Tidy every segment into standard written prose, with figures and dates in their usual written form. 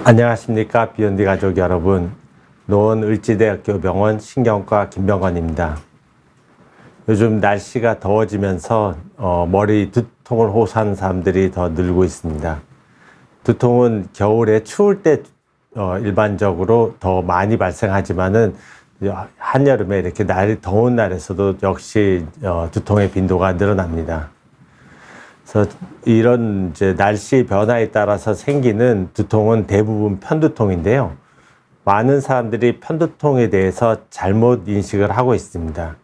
안녕하십니까. 비욘디 가족 여러분. 노원을지대학교 병원 신경과 김병건입니다. 요즘 날씨가 더워지면서 머리 두통을 호소하는 사람들이 더 늘고 있습니다. 두통은 겨울에 추울 때 일반적으로 더 많이 발생하지만은 한여름에 이렇게 날이 더운 날에서도 역시 두통의 빈도가 늘어납니다. 그래서 이런 이제 날씨 변화에 따라서 생기는 두통은 대부분 편두통인데요. 많은 사람들이 편두통에 대해서 잘못 인식을 하고 있습니다.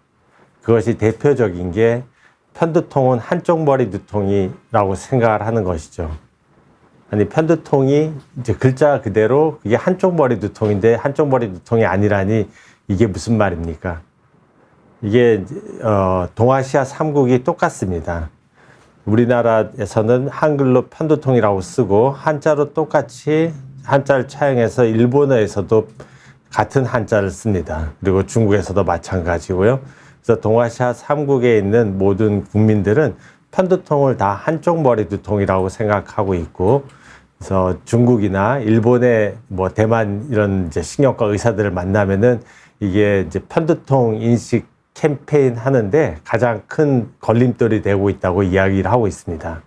그것이 대표적인 게 편두통은 한쪽 머리 두통이라고 생각을 하는 것이죠. 아니, 편두통이 이제 글자 그대로 그게 한쪽 머리 두통인데 한쪽 머리 두통이 아니라니 이게 무슨 말입니까? 이게 동아시아 3국이 똑같습니다. 우리나라에서는 한글로 편두통이라고 쓰고 한자로 똑같이 한자를 차용해서 일본어에서도 같은 한자를 씁니다. 그리고 중국에서도 마찬가지고요. 그래서 동아시아 3국에 있는 모든 국민들은 편두통을 다 한쪽 머리 두통이라고 생각하고 있고, 그래서 중국이나 일본의 대만 이런 이제 신경과 의사들을 만나면은 이게 이제 편두통 인식 캠페인 하는데 가장 큰 걸림돌이 되고 있다고 이야기를 하고 있습니다.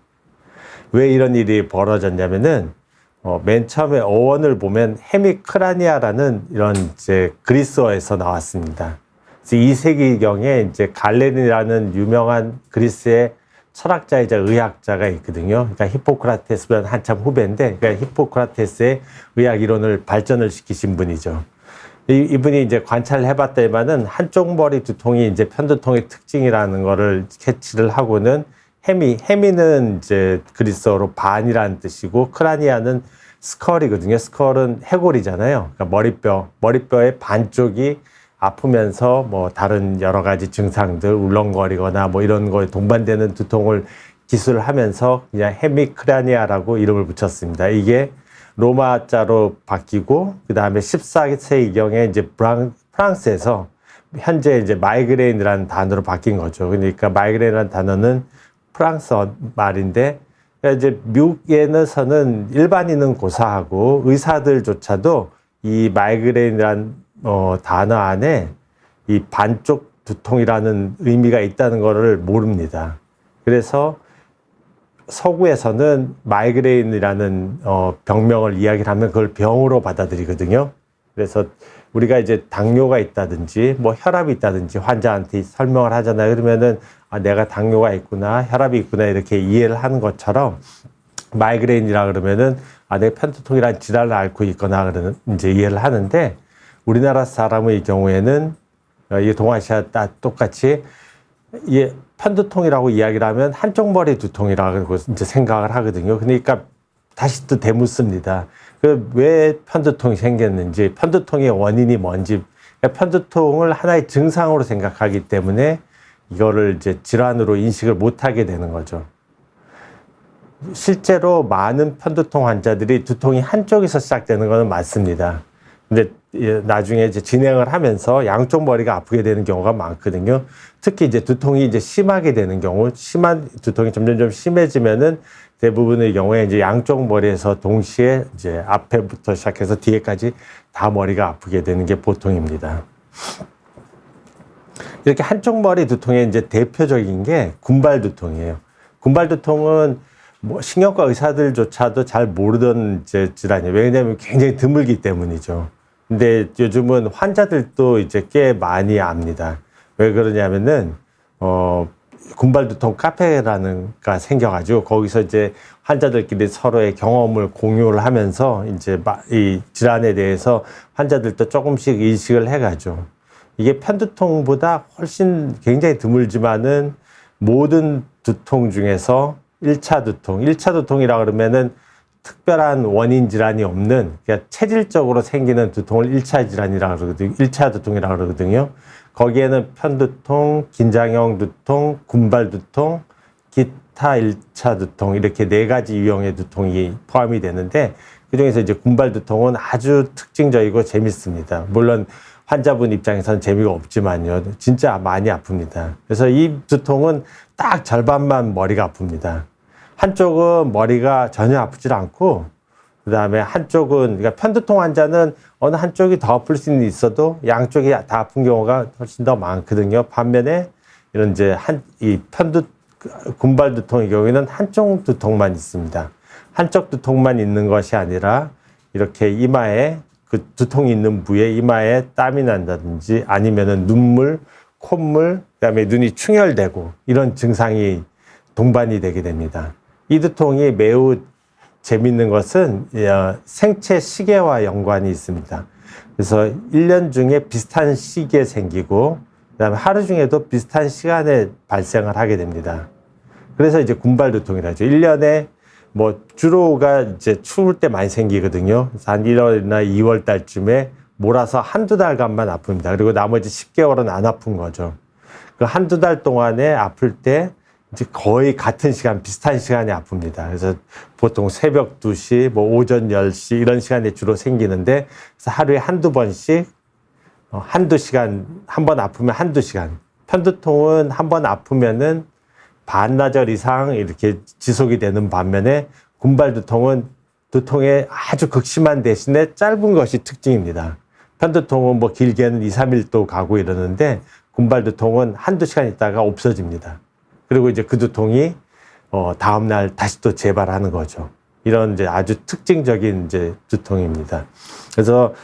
왜 이런 일이 벌어졌냐면은 맨 처음에 어원을 보면 헤미크라니아라는 이런 이제 그리스어에서 나왔습니다. 그래서 2세기경에 이제 갈렌이라는 유명한 그리스의 철학자이자 의학자가 있거든요. 그러니까 히포크라테스보다 한참 후배인데, 그러니까 히포크라테스의 의학 이론을 발전을 시키신 분이죠. 이분이 이제 관찰을 해봤더니만은 한쪽 머리 두통이 이제 편두통의 특징이라는 거를 캐치를 하고는 헤미는 이제 그리스어로 반이라는 뜻이고, 크라니아는 스컬이거든요. 스컬은 해골이잖아요. 그러니까 머리뼈의 반쪽이 아프면서 다른 여러 가지 증상들, 울렁거리거나 이런 거에 동반되는 두통을 기술을 하면서 그냥 헤미크라니아라고 이름을 붙였습니다. 이게 로마자로 바뀌고, 그 다음에 14세기경에 이제 프랑스에서 현재 이제 마이그레인이라는 단어로 바뀐 거죠. 그러니까 마이그레인이라는 단어는 프랑스 말인데, 이제 미국에서는 일반인은 고사하고 의사들조차도 이 마이그레인이라는 단어 안에 이 반쪽 두통이라는 의미가 있다는 것을 모릅니다. 그래서 서구에서는 마이그레인이라는 병명을 이야기를 하면 그걸 병으로 받아들이거든요. 그래서 우리가 이제 당뇨가 있다든지 혈압이 있다든지 환자한테 설명을 하잖아요. 그러면은 내가 당뇨가 있구나, 혈압이 있구나 이렇게 이해를 하는 것처럼 마이그레인이라 그러면은 내가 편두통이라는 질환을 앓고 있거나 그러는 이제 이해를 하는데, 우리나라 사람의 경우에는 이 동아시아 똑같이 편두통이라고 이야기를 하면 한쪽 머리 두통이라고 이제 생각을 하거든요. 그러니까 다시 또 되묻습니다. 왜 편두통이 생겼는지, 편두통의 원인이 뭔지, 그러니까 편두통을 하나의 증상으로 생각하기 때문에 이거를 이제 질환으로 인식을 못하게 되는 거죠. 실제로 많은 편두통 환자들이 두통이 한쪽에서 시작되는 것은 맞습니다. 근데 나중에 이제 진행을 하면서 양쪽 머리가 아프게 되는 경우가 많거든요. 특히 이제 두통이 이제 심하게 되는 경우, 심한 두통이 점점 심해지면은 대부분의 경우에 이제 양쪽 머리에서 동시에 이제 앞에부터 시작해서 뒤에까지 다 머리가 아프게 되는 게 보통입니다. 이렇게 한쪽 머리 두통의 이제 대표적인 게 군발 두통이에요. 군발 두통은 신경과 의사들조차도 잘 모르던 이제 질환이에요. 왜냐하면 굉장히 드물기 때문이죠. 근데 요즘은 환자들도 이제 꽤 많이 압니다. 왜 그러냐면은 군발 두통 카페라는 가 생겨가지고 거기서 이제 환자들끼리 서로의 경험을 공유를 하면서 이제 이 질환에 대해서 환자들도 조금씩 인식을 해가죠. 이게 편두통보다 훨씬 굉장히 드물지만은 모든 두통 중에서 1차 두통이라 그러면은 특별한 원인 질환이 없는, 그냥 체질적으로 생기는 두통을 1차 질환이라 그러거든요. 1차 두통이라 그러거든요. 거기에는 편두통, 긴장형 두통, 군발 두통, 기타 1차 두통, 이렇게 4가지 유형의 두통이 포함이 되는데, 그 중에서 이제 군발 두통은 아주 특징적이고 재밌습니다. 물론 환자분 입장에서는 재미가 없지만요. 진짜 많이 아픕니다. 그래서 이 두통은 딱 절반만 머리가 아픕니다. 한쪽은 머리가 전혀 아프질 않고 그다음에 한쪽은, 그러니까 편두통 환자는 어느 한쪽이 더 아플 수는 있어도 양쪽이 다 아픈 경우가 훨씬 더 많거든요. 반면에 이런 이제 이 군발 두통의 경우에는 한쪽 두통만 있습니다. 한쪽 두통만 있는 것이 아니라 이렇게 이마에 그 두통이 있는 부위에 이마에 땀이 난다든지 아니면은 눈물, 콧물, 그다음에 눈이 충혈되고 이런 증상이 동반이 되게 됩니다. 이 두통이 매우 재밌는 것은 생체 시계와 연관이 있습니다. 그래서 1년 중에 비슷한 시기에 생기고 그다음에 하루 중에도 비슷한 시간에 발생을 하게 됩니다. 그래서 이제 군발 두통이라죠. 1년에 뭐 주로가 이제 추울 때 많이 생기거든요. 그래서 한 1월이나 2월 달쯤에 몰아서 한두 달간만 아픕니다. 그리고 나머지 10개월은 안 아픈 거죠. 그 한두 달 동안에 아플 때 이제 거의 같은 시간, 비슷한 시간에 아픕니다. 그래서 보통 새벽 2시, 뭐 오전 10시 이런 시간에 주로 생기는데, 그래서 하루에 한두 번씩, 한두 시간, 한 번 아프면 한두 시간. 편두통은 한 번 아프면은 반나절 이상 이렇게 지속이 되는 반면에 군발두통은 두통에 아주 극심한 대신에 짧은 것이 특징입니다. 편두통은 뭐 길게는 2, 3일도 가고 이러는데 군발두통은 한두 시간 있다가 없어집니다. 그리고 이제 그 두통이 다음날 다시 또 재발하는 거죠. 이런 이제 아주 특징적인 이제 두통입니다. 그래서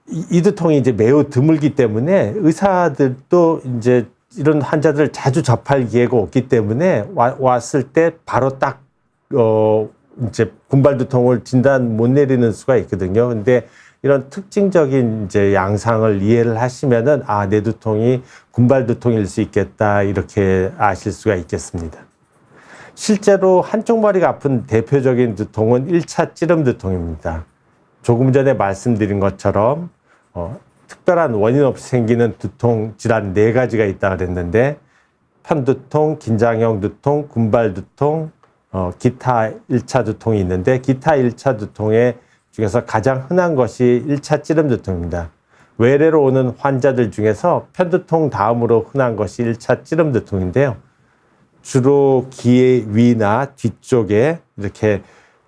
이 두통이 이제 매우 드물기 때문에 의사들도 이제 이런 환자들을 자주 접할 기회가 없기 때문에 왔을 때 바로 딱 이제 군발두통을 진단 못 내리는 수가 있거든요. 근데 이런 특징적인 이제 양상을 이해를 하시면은 내 두통이 군발두통일 수 있겠다 이렇게 아실 수가 있겠습니다. 실제로 한쪽 머리가 아픈 대표적인 두통은 1차 찌름 두통입니다. 조금 전에 말씀드린 것처럼 특별한 원인 없이 생기는 두통 질환 4가지가 있다고 그랬는데 편두통, 긴장형 두통, 군발 두통, 기타 1차 두통이 있는데 기타 1차 두통의 중에서 가장 흔한 것이 1차 찌름 두통입니다. 외래로 오는 환자들 중에서 편두통 다음으로 흔한 것이 1차 찌름 두통인데요. 주로 귀의 위나 뒤쪽에 이렇게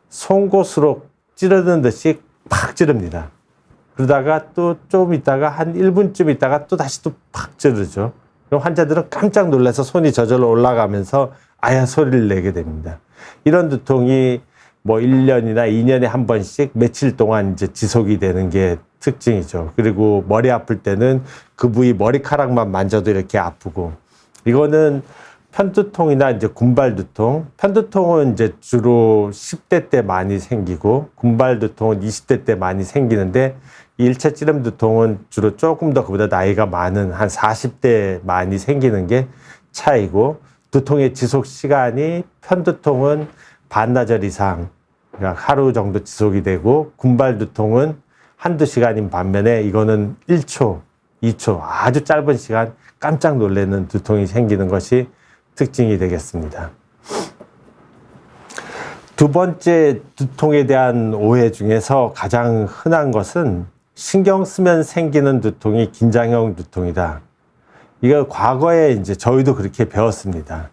송곳으로 찌르는 듯이 팍 찌릅니다. 그러다가 또 좀 있다가 한 1분쯤 있다가 또 다시 또 팍 찌르죠. 그럼 환자들은 깜짝 놀라서 손이 저절로 올라가면서 아야 소리를 내게 됩니다. 이런 두통이 뭐 1년이나 2년에 한 번씩 며칠 동안 이제 지속이 되는 게 특징이죠. 그리고 머리 아플 때는 그 부위 머리카락만 만져도 이렇게 아프고, 이거는 편두통이나 이제 군발두통, 편두통은 이제 주로 10대 때 많이 생기고 군발두통은 20대 때 많이 생기는데, 이 1차 찌름 두통은 주로 조금 더 그보다 나이가 많은 한 40대에 많이 생기는 게 차이고, 두통의 지속 시간이 편두통은 반나절 이상, 그러니까 하루 정도 지속이 되고, 군발두통은 한두 시간인 반면에 이거는 1초, 2초 아주 짧은 시간 깜짝 놀라는 두통이 생기는 것이 특징이 되겠습니다. 두 번째 두통에 대한 오해 중에서 가장 흔한 것은 신경 쓰면 생기는 두통이 긴장형 두통이다. 이거 과거에 이제 저희도 그렇게 배웠습니다.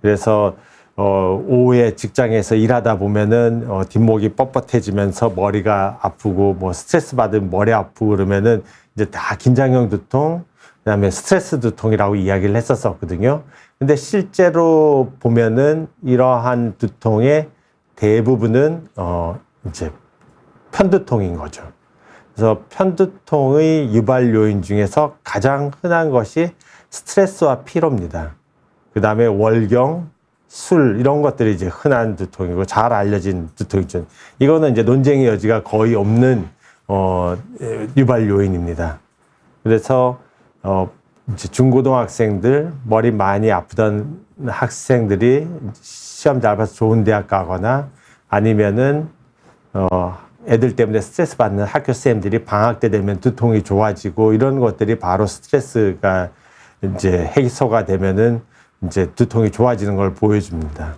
그래서 오후에 직장에서 일하다 보면은 뒷목이 뻣뻣해지면서 머리가 아프고 뭐 스트레스 받으면 머리 아프고 그러면은 이제 다 긴장형 두통, 그다음에 스트레스 두통이라고 이야기를 했었거든요. 근데 실제로 보면은 이러한 두통의 대부분은 이제 편두통인 거죠. 그래서 편두통의 유발 요인 중에서 가장 흔한 것이 스트레스와 피로입니다. 그다음에 월경, 술 이런 것들이 이제 흔한 두통이고 잘 알려진 두통이죠. 이거는 이제 논쟁의 여지가 거의 없는 유발 요인입니다. 그래서 이제 중고등학생들 머리 많이 아프던 학생들이 시험 잘 봐서 좋은 대학 가거나 아니면은 애들 때문에 스트레스 받는 학교 쌤들이 방학 때 되면 두통이 좋아지고 이런 것들이 바로 스트레스가 이제 해소가 되면은 이제 두통이 좋아지는 걸 보여줍니다.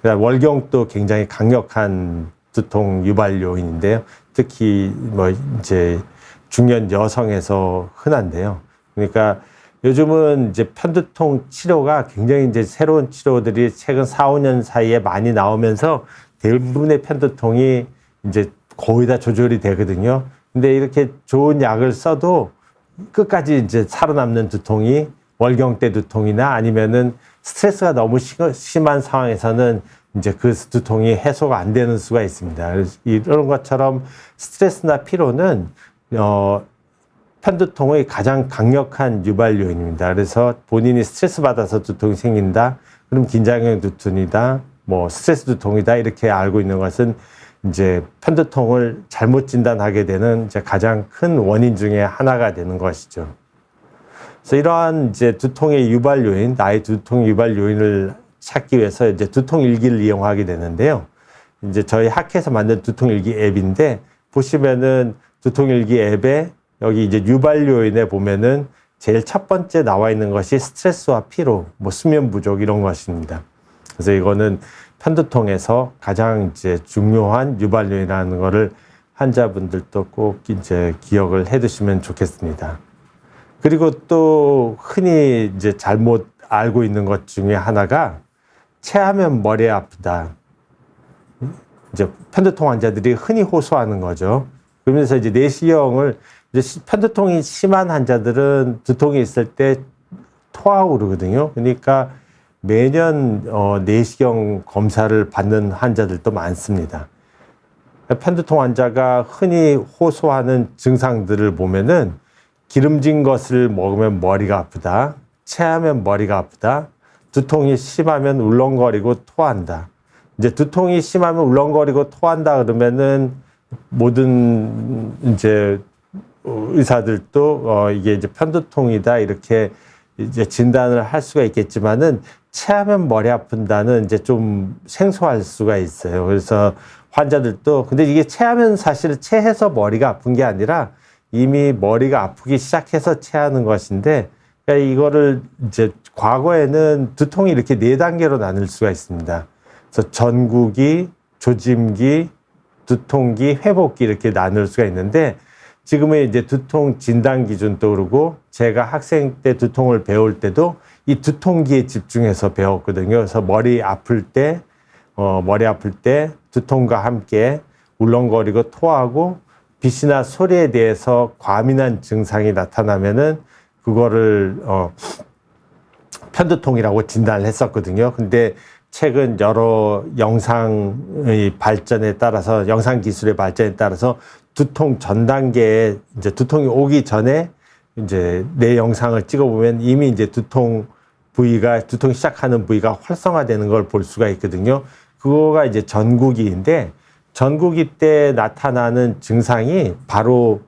그러니까 월경도 굉장히 강력한 두통 유발 요인인데요. 특히 뭐 이제 중년 여성에서 흔한데요. 그러니까 요즘은 이제 편두통 치료가 굉장히 이제 새로운 치료들이 최근 4, 5년 사이에 많이 나오면서 대부분의 편두통이 이제 거의 다 조절이 되거든요. 근데 이렇게 좋은 약을 써도 끝까지 이제 살아남는 두통이 월경대 두통이나 아니면은 스트레스가 너무 심한 상황에서는 이제 그 두통이 해소가 안 되는 수가 있습니다. 그래서 이런 것처럼 스트레스나 피로는 편두통의 가장 강력한 유발 요인입니다. 그래서 본인이 스트레스 받아서 두통이 생긴다, 그럼 긴장형 두통이다, 뭐 스트레스 두통이다 이렇게 알고 있는 것은 이제 편두통을 잘못 진단하게 되는 이제 가장 큰 원인 중에 하나가 되는 것이죠. 그래서 이러한 이제 두통의 유발 요인, 나의 두통 유발 요인을 찾기 위해서 이제 두통 일기를 이용하게 되는데요. 이제 저희 학회에서 만든 두통 일기 앱인데 보시면은 두통 일기 앱에 여기 이제 유발 요인에 보면은 제일 첫 번째 나와 있는 것이 스트레스와 피로, 뭐 수면 부족 이런 것입니다. 그래서 이거는 편두통에서 가장 이제 중요한 유발 요인이라는 거를 환자분들도 꼭 이제 기억을 해 두시면 좋겠습니다. 그리고 또 흔히 이제 잘못 알고 있는 것 중에 하나가 체하면 머리 아프다. 이제 편두통 환자들이 흔히 호소하는 거죠. 그러면서 이제 내시경을 이제 편두통이 심한 환자들은 두통이 있을 때 토하고 그러거든요. 그러니까 매년 내시경 검사를 받는 환자들도 많습니다. 편두통 환자가 흔히 호소하는 증상들을 보면은 기름진 것을 먹으면 머리가 아프다, 체하면 머리가 아프다, 두통이 심하면 울렁거리고 토한다. 이제 두통이 심하면 울렁거리고 토한다 그러면은 모든 이제 의사들도 이게 이제 편두통이다 이렇게 이제 진단을 할 수가 있겠지만은 체하면 머리 아픈다는 이제 좀 생소할 수가 있어요. 그래서 환자들도 근데 이게 체하면 사실 체해서 머리가 아픈 게 아니라 이미 머리가 아프기 시작해서 체하는 것인데, 그러니까 이거를 이제 과거에는 두통이 이렇게 4단계로 나눌 수가 있습니다. 그래서 전구기, 조짐기, 두통기, 회복기 이렇게 나눌 수가 있는데, 지금의 이제 두통 진단 기준도 그러고, 제가 학생 때 두통을 배울 때도 이 두통기에 집중해서 배웠거든요. 그래서 머리 아플 때 두통과 함께 울렁거리고 토하고 빛이나 소리에 대해서 과민한 증상이 나타나면은 그거를 편두통이라고 진단을 했었거든요. 근데 최근 여러 영상의 발전에 따라서, 영상 기술의 발전에 따라서 두통 전 단계에 이제 두통이 오기 전에 이제 내 영상을 찍어보면 이미 이제 두통이 시작하는 부위가 활성화되는 걸 볼 수가 있거든요. 그거가 이제 전구기인데, 전구기 때 나타나는 증상이 바로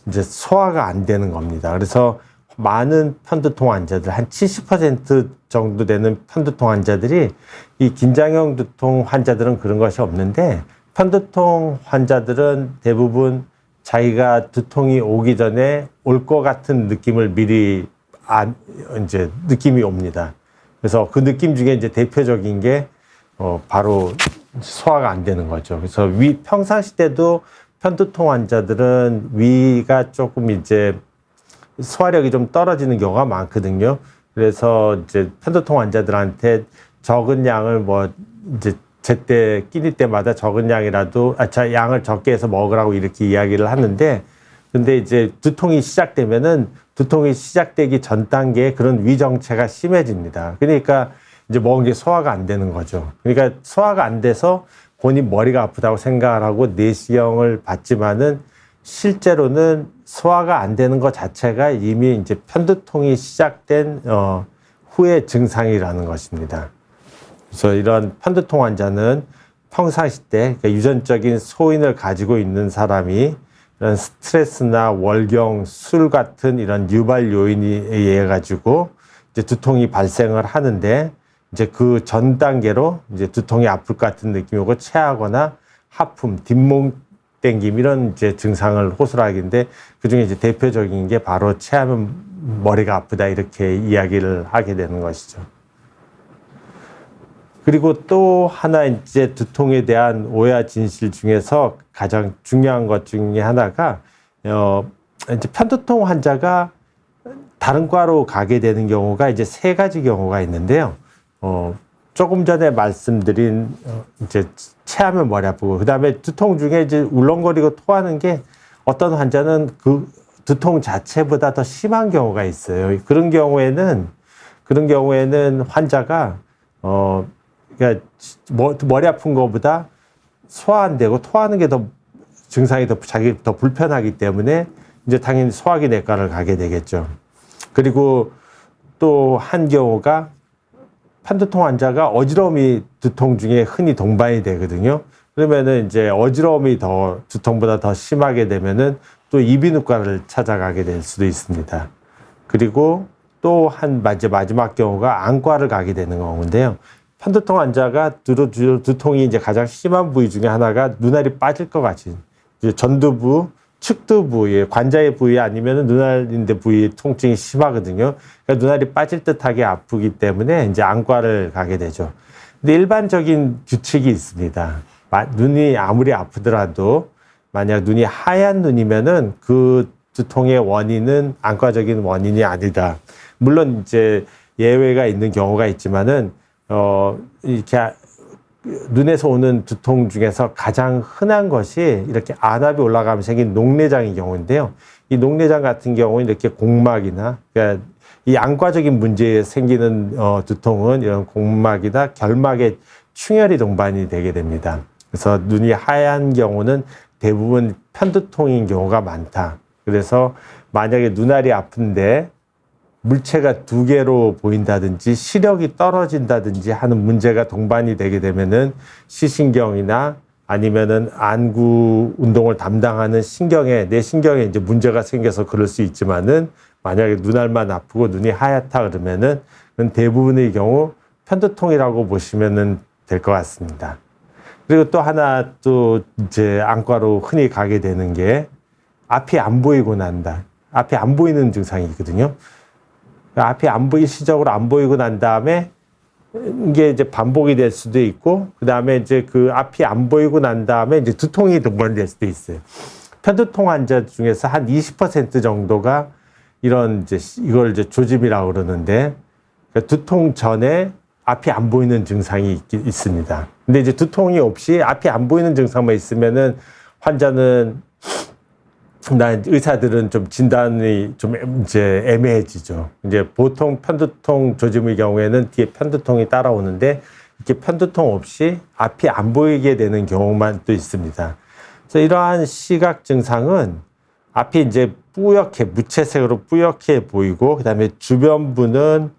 이제 소화가 안 되는 겁니다. 그래서 많은 편두통 환자들, 한 70% 정도 되는 편두통 환자들이, 이 긴장형 두통 환자들은 그런 것이 없는데, 편두통 환자들은 대부분 자기가 두통이 오기 전에 올 것 같은 느낌을 미리 이제 느낌이 옵니다. 그래서 그 느낌 중에 이제 대표적인 게 바로 소화가 안 되는 거죠. 그래서 평상시 때도 편두통 환자들은 위가 조금 이제 소화력이 좀 떨어지는 경우가 많거든요. 그래서 이제 편두통 환자들한테 적은 양을 뭐 이제 제때 끼니 때마다 적은 양이라도 양을 적게 해서 먹으라고 이렇게 이야기를 하는데, 근데 이제 두통이 시작되기 전 단계에 그런 위정체가 심해집니다. 그러니까 이제 먹은 게 소화가 안 되는 거죠. 그러니까 소화가 안 돼서 본인 머리가 아프다고 생각을 하고 내시경을 받지만은 실제로는 소화가 안 되는 것 자체가 이미 이제 편두통이 시작된 후의 증상이라는 것입니다. 그래서 이런 편두통 환자는 평상시 때, 그러니까 유전적인 소인을 가지고 있는 사람이 이런 스트레스나 월경, 술 같은 이런 유발 요인에 의해 가지고 이제 두통이 발생을 하는데, 이제 그 전 단계로 이제 두통이 아플 것 같은 느낌이 오고 체하거나 하품, 뒷몸 땡김 이런 이제 증상을 호소하기인데, 그 중에 이제 대표적인 게 바로 체하면 머리가 아프다 이렇게 이야기를 하게 되는 것이죠. 그리고 또 하나 이제 두통에 대한 오해와 진실 중에서 가장 중요한 것 중에 하나가 이제 편두통 환자가 다른 과로 가게 되는 경우가 이제 3가지 경우가 있는데요. 조금 전에 말씀드린 이제 체하면 머리 아프고 그다음에 두통 중에 이제 울렁거리고 토하는 게 어떤 환자는 그 두통 자체보다 더 심한 경우가 있어요. 그런 경우에는 환자가 그러니까 머리 아픈 것보다 소화 안 되고 토하는 게 더 증상이 더 불편하기 때문에 이제 당연히 소화기 내과를 가게 되겠죠. 그리고 또 한 경우가 편두통 환자가 어지러움이 두통 중에 흔히 동반이 되거든요. 그러면은 이제 어지러움이 더 두통보다 더 심하게 되면은 또 이비인후과를 찾아가게 될 수도 있습니다. 그리고 또 마지막 경우가 안과를 가게 되는 경우인데요. 편두통 환자가 두통이 이제 가장 심한 부위 중에 하나가 눈알이 빠질 것 같이 전두부, 측두부, 관자의 부위 아니면 눈알인대 부위 통증이 심하거든요. 그러니까 눈알이 빠질 듯하게 아프기 때문에 이제 안과를 가게 되죠. 근데 일반적인 규칙이 있습니다. 눈이 아무리 아프더라도 만약 눈이 하얀 눈이면은 그 두통의 원인은 안과적인 원인이 아니다. 물론 이제 예외가 있는 경우가 있지만은 이렇게 눈에서 오는 두통 중에서 가장 흔한 것이 이렇게 안압이 올라가면 생긴 녹내장의 경우인데요. 이 녹내장 같은 경우는 이렇게 공막이나 그러니까 이 안과적인 문제에 생기는 두통은 이런 공막이나 결막에 충혈이 동반이 되게 됩니다. 그래서 눈이 하얀 경우는 대부분 편두통인 경우가 많다. 그래서 만약에 눈알이 아픈데 물체가 두 개로 보인다든지 시력이 떨어진다든지 하는 문제가 동반이 되게 되면은 시신경이나 아니면은 안구 운동을 담당하는 내 신경에 이제 문제가 생겨서 그럴 수 있지만은 만약에 눈알만 아프고 눈이 하얗다 그러면은 그건 대부분의 경우 편두통이라고 보시면은 될 것 같습니다. 그리고 또 하나 또 이제 안과로 흔히 가게 되는 게 앞이 안 보이고 난다. 앞이 안 보이는 증상이 있거든요. 앞이 일시적으로 안 보이고 난 다음에 이게 이제 반복이 될 수도 있고, 그 다음에 이제 그 앞이 안 보이고 난 다음에 이제 두통이 동반될 수도 있어요. 편두통 환자 중에서 한 20% 정도가 이걸 이제 조짐이라고 그러는데, 그러니까 두통 전에 앞이 안 보이는 증상이 있습니다. 근데 이제 두통이 없이 앞이 안 보이는 증상만 있으면은 환자는 의사들은 좀 진단이 좀 이제 애매해지죠. 이제 보통 편두통 조짐의 경우에는 뒤에 편두통이 따라오는데 이렇게 편두통 없이 앞이 안 보이게 되는 경우만 또 있습니다. 그래서 이러한 시각 증상은 앞이 이제 무채색으로 뿌옇게 보이고, 그 다음에 주변부는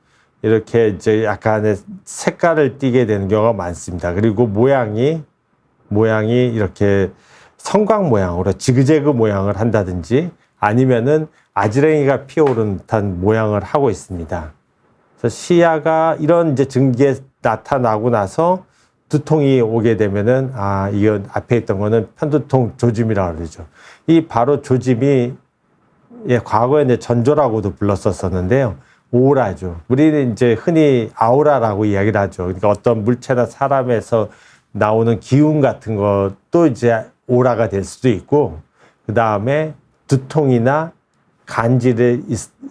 이렇게 이제 약간의 색깔을 띠게 되는 경우가 많습니다. 그리고 모양이 이렇게 성광 모양으로 지그재그 모양을 한다든지 아니면은 아지랭이가 피어오른 듯한 모양을 하고 있습니다. 그래서 시야가 이런 이제 증기에 나타나고 나서 두통이 오게 되면은 이건 앞에 있던 거는 편두통 조짐이라고 그러죠. 이 바로 조짐이 과거에 이제 전조라고도 불렀었는데요. 오라죠. 우리는 이제 흔히 아우라라고 이야기를 하죠. 그러니까 어떤 물체나 사람에서 나오는 기운 같은 것도 이제 오라가 될 수도 있고, 그 다음에 두통이나 간질이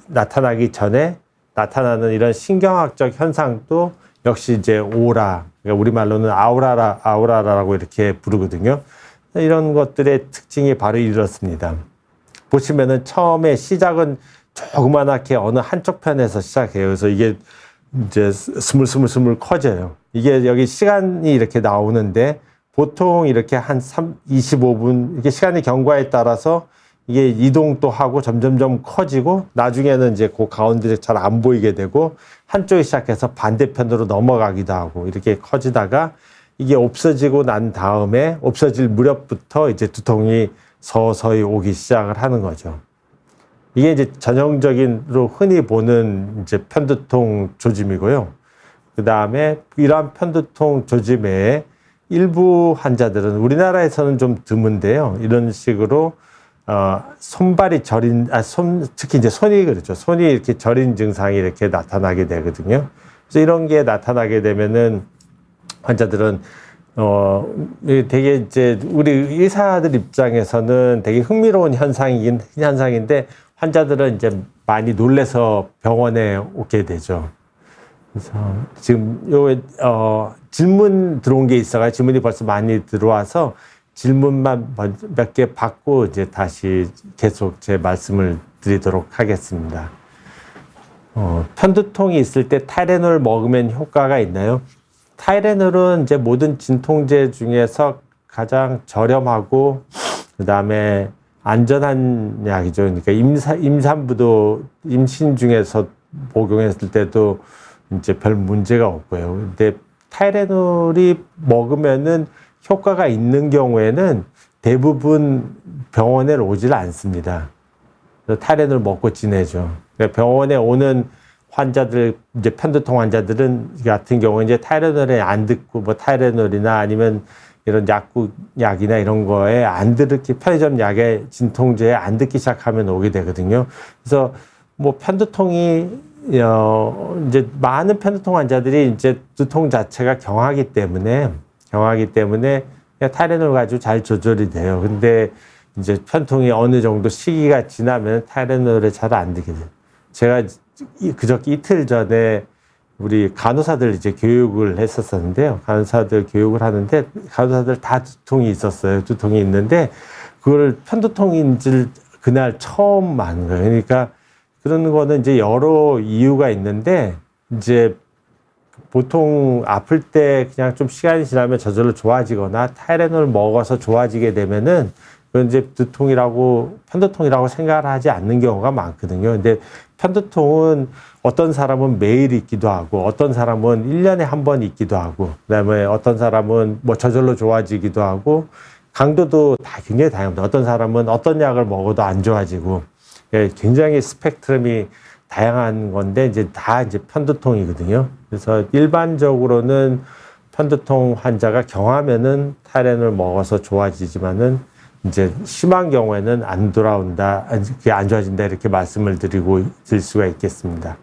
나타나기 전에 나타나는 이런 신경학적 현상도 역시 이제 오라, 그러니까 우리말로는 아우라라고 이렇게 부르거든요. 이런 것들의 특징이 바로 이렇습니다. 보시면은 처음에 시작은 조그만하게 어느 한쪽 편에서 시작해요. 그래서 이게 이제 스물스물 커져요. 이게 여기 시간이 이렇게 나오는데 보통 이렇게 한 25분, 이렇게 시간의 경과에 따라서 이게 이동도 하고 점점점 커지고 나중에는 이제 그 가운데 잘 안 보이게 되고 한쪽이 시작해서 반대편으로 넘어가기도 하고 이렇게 커지다가 이게 없어지고 난 다음에 없어질 무렵부터 이제 두통이 서서히 오기 시작을 하는 거죠. 이게 이제 전형적인로 흔히 보는 이제 편두통 조짐이고요. 그 다음에 이러한 편두통 조짐에 일부 환자들은 우리나라에서는 좀 드문데요. 이런 식으로 손발이 저린, 특히 이제 손이 그렇죠. 손이 이렇게 저린 증상이 이렇게 나타나게 되거든요. 그래서 이런 게 나타나게 되면은 환자들은 되게 이제 우리 의사들 입장에서는 되게 흥미로운 현상인데 환자들은 이제 많이 놀래서 병원에 오게 되죠. 그래서 지금 질문 들어온 게 있어가 질문이 벌써 많이 들어와서 질문만 몇 개 받고 이제 다시 계속 제 말씀을 드리도록 하겠습니다. 편두통이 있을 때 타이레놀 먹으면 효과가 있나요? 타이레놀은 이제 모든 진통제 중에서 가장 저렴하고 그다음에 안전한 약이죠. 그러니까 임산부도 임신 중에서 복용했을 때도 이제 별 문제가 없고요. 근데 타이레놀이 먹으면은 효과가 있는 경우에는 대부분 병원에 오질 않습니다. 타이레놀 먹고 지내죠. 그러니까 병원에 오는 환자들, 이제 편두통 환자들은 같은 경우에 이제 타이레놀에 안 듣고 뭐 타이레놀이나 아니면 이런 약이나 이런 거에 안 듣기, 편의점 약에 진통제에 안 듣기 시작하면 오게 되거든요. 그래서 뭐 편두통이 이제 많은 편두통 환자들이 이제 두통 자체가 경하기 때문에 그냥 타이레놀 가지고 잘 조절이 돼요. 근데 이제 편통이 어느 정도 시기가 지나면 타이레놀에 잘 안 듣게 돼요. 제가 그저께 이틀 전에 우리 간호사들 이제 교육을 했었었는데요. 간호사들 교육을 하는데 간호사들 다 두통이 있었어요. 두통이 있는데 그걸 편두통인 줄 그날 처음 아는 거예요. 그러니까 그런 거는 이제 여러 이유가 있는데 이제 보통 아플 때 그냥 좀 시간이 지나면 저절로 좋아지거나 타이레놀 먹어서 좋아지게 되면은 그건 이제 편두통이라고 생각을 하지 않는 경우가 많거든요. 근데 편두통은 어떤 사람은 매일 있기도 하고, 어떤 사람은 1년에 한 번 있기도 하고, 그 다음에 어떤 사람은 뭐 저절로 좋아지기도 하고, 강도도 다 굉장히 다양합니다. 어떤 사람은 어떤 약을 먹어도 안 좋아지고, 굉장히 스펙트럼이 다양한 건데, 이제 다 이제 편두통이거든요. 그래서 일반적으로는 편두통 환자가 경하면은 타이레놀 먹어서 좋아지지만은 이제 심한 경우에는 안 돌아온다, 그게 안 좋아진다 이렇게 말씀을 드릴 수가 있겠습니다.